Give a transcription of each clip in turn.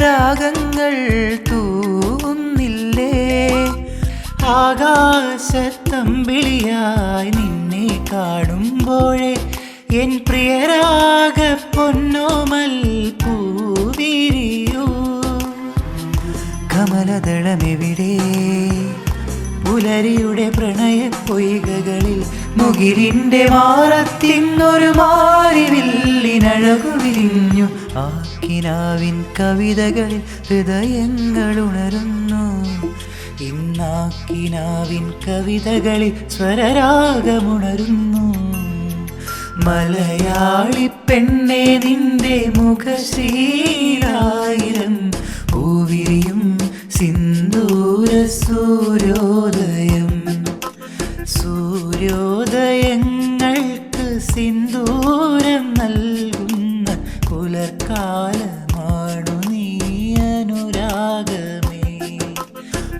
രാഗങ്ങൾ തൂവുന്നില്ലേ? ആകാശത്തമ്പിളിയായി നിന്നെ കാണുമ്പോഴേ എൻ പ്രിയരാഗ പൊന്നോമൽ പൂവിരിയൂ. കമലദളമെവിടെ? പുലരിയുടെ പ്രണയ പൊയ്കകളിൽ മുകിലിൻ്റെ മാറത്തിന്നൊരു മാരിവില്ലിനഴകു വിരിഞ്ഞു. ആക്കിനാവിൻ കവിതകളിൽ ഹൃദയങ്ങൾ ഉണരുന്നു. ഇന്നാക്കിനാവിൻ കവിതകളിൽ സ്വരരാഗമുണരുന്നു. മലയാളി പെണ്ണെ നിന്റെ മുഖശ്രീലായിരം പൂവിരിയും സിന്ദൂര സൂര്യോദയം. സൂര്യോദയങ്ങൾക്ക് സിന്ദൂരം നൽകുന്ന പുലർക്കാലമാണു നീ അനുരാഗമേ.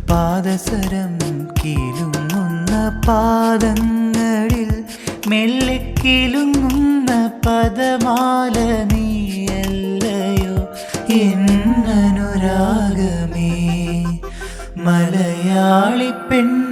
പാദസരം കിലുങ്ങുന്ന പാദങ്ങളിൽ മെല്ലെ കിലുങ്ങുന്ന പദമാല നീയല്ലയോ എന്നനുരാഗമേ. മലയാളി പെണ്ണ്